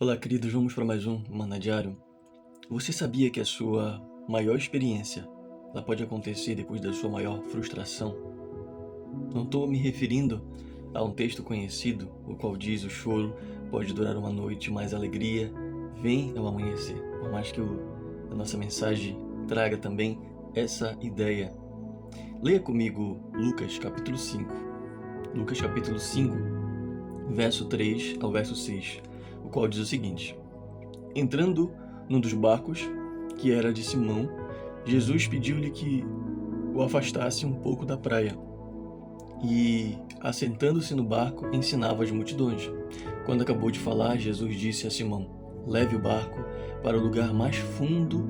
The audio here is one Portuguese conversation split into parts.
Olá, queridos, vamos para mais um Maná Diário. Você sabia que a sua maior experiência ela pode acontecer depois da sua maior frustração? Não estou me referindo a um texto conhecido, o qual diz o choro pode durar uma noite, mas a alegria vem ao amanhecer. Por mais que a nossa mensagem traga também essa ideia. Leia comigo Lucas capítulo 5. Lucas capítulo 5, verso 3 ao verso 6, o qual diz o seguinte: Entrando num dos barcos, que era de Simão, Jesus pediu-lhe que o afastasse um pouco da praia. E, assentando-se no barco, ensinava as multidões. Quando acabou de falar, Jesus disse a Simão: Leve o barco para o lugar mais fundo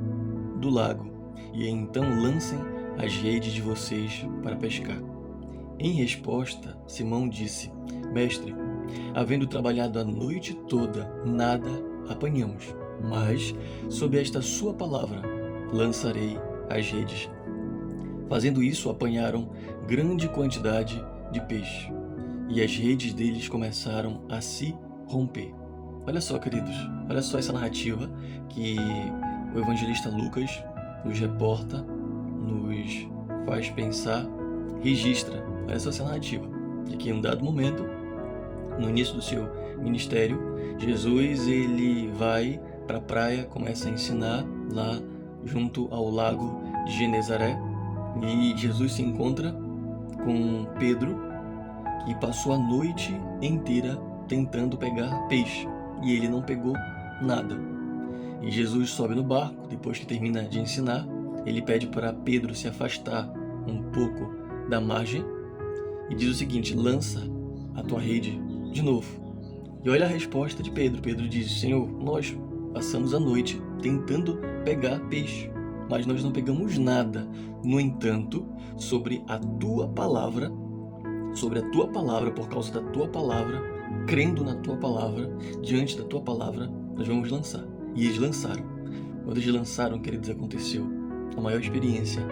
do lago, e então lancem as redes de vocês para pescar. Em resposta, Simão disse: Mestre, havendo trabalhado a noite toda, nada apanhamos, mas sob esta sua palavra lançarei as redes. Fazendo isso, apanharam grande quantidade de peixe, e as redes deles começaram a se romper. Olha só, queridos, olha só essa narrativa que o evangelista Lucas nos reporta, nos faz pensar, registra. Olha só essa narrativa, de que em um dado momento, no início do seu ministério, Jesus ele vai para a praia, começa a ensinar lá junto ao lago de Genezaré, e Jesus se encontra com Pedro, que passou a noite inteira tentando pegar peixe, e ele não pegou nada. E Jesus sobe no barco, depois que termina de ensinar, ele pede para Pedro se afastar um pouco da margem e diz o seguinte: lança a tua rede de novo. E olha a resposta de Pedro. Pedro diz: Senhor, nós passamos a noite tentando pegar peixe, mas nós não pegamos nada. No entanto, sobre a tua palavra, por causa da tua palavra, crendo na tua palavra, diante da tua palavra, nós vamos lançar. E eles lançaram. Quando eles lançaram, queridos, aconteceu a maior experiência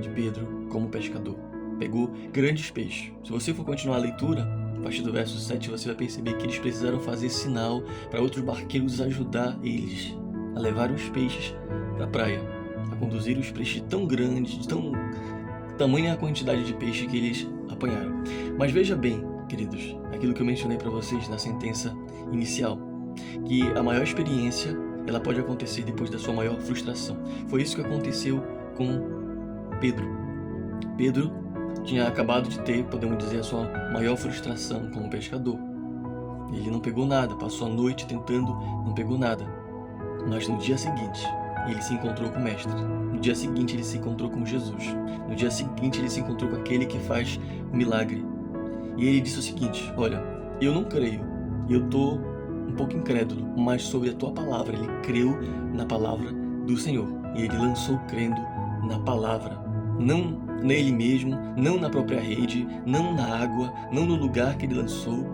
de Pedro como pescador. Pegou grandes peixes. Se você for continuar a leitura, a partir do verso 7, você vai perceber que eles precisaram fazer sinal para outros barqueiros ajudar eles a levar os peixes para a praia, a conduzir os peixes tão grandes, tamanha a quantidade de peixe que eles apanharam. Mas veja bem, queridos, aquilo que eu mencionei para vocês na sentença inicial, que a maior experiência ela pode acontecer depois da sua maior frustração. Foi isso que aconteceu com Pedro. Pedro tinha acabado de ter, podemos dizer, a sua maior frustração como pescador. Ele não pegou nada, passou a noite tentando, não pegou nada. Mas no dia seguinte, ele se encontrou com o Mestre. No dia seguinte, ele se encontrou com Jesus. No dia seguinte, ele se encontrou com aquele que faz o milagre. E ele disse o seguinte: olha, eu não creio, eu estou um pouco incrédulo, mas sobre a tua palavra. Ele creu na palavra do Senhor. E ele lançou crendo na palavra. Não nele mesmo, não na própria rede, não na água, não no lugar que ele lançou,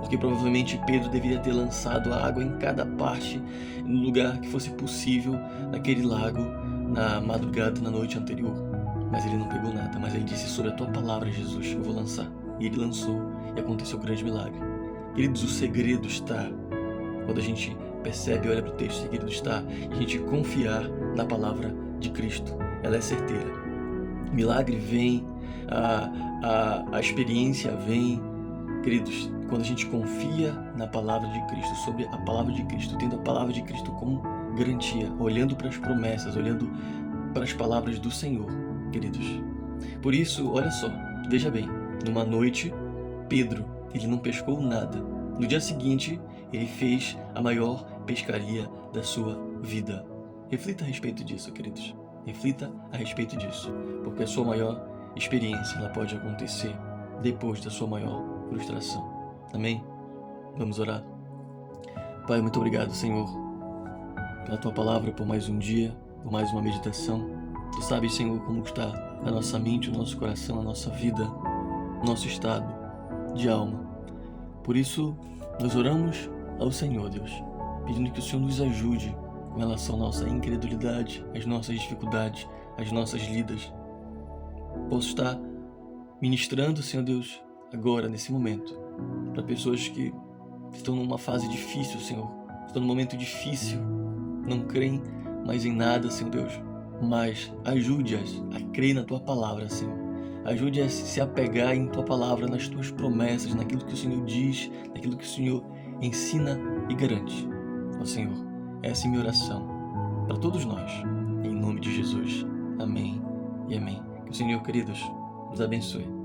porque provavelmente Pedro deveria ter lançado a água em cada parte, no lugar que fosse possível, naquele lago, na madrugada, na noite anterior. Mas ele não pegou nada, mas ele disse: sobre a tua palavra, Jesus, eu vou lançar. E ele lançou, e aconteceu o grande milagre. Queridos, o segredo está, quando a gente percebe e olha para o texto, o segredo está em a gente confiar na palavra de Cristo. Ela é certeira. Milagre vem, a experiência vem, queridos, quando a gente confia na palavra de Cristo, sobre a palavra de Cristo, tendo a palavra de Cristo como garantia, olhando para as promessas, olhando para as palavras do Senhor, queridos. Por isso, olha só, veja bem, numa noite, Pedro, ele não pescou nada. No dia seguinte, ele fez a maior pescaria da sua vida. Reflita a respeito disso, queridos. Reflita a respeito disso, porque a sua maior experiência ela pode acontecer depois da sua maior frustração. Amém? Vamos orar. Pai, muito obrigado, Senhor, pela Tua palavra, por mais um dia, por mais uma meditação. Tu sabes, Senhor, como está a nossa mente, o nosso coração, a nossa vida, o nosso estado de alma. Por isso, nós oramos ao Senhor, Deus, pedindo que o Senhor nos ajude com relação à nossa incredulidade, às nossas dificuldades, às nossas lidas. Posso estar ministrando, Senhor Deus, agora, nesse momento, para pessoas que estão numa fase difícil, Senhor, estão num momento difícil, não creem mais em nada, Senhor Deus, mas ajude-as a crer na Tua Palavra, Senhor. Ajude-as a se apegar em Tua Palavra, nas Tuas promessas, naquilo que o Senhor diz, naquilo que o Senhor ensina e garante. Ó Senhor, essa é a minha oração para todos nós, em nome de Jesus. Amém e amém. Que o Senhor, queridos, nos abençoe.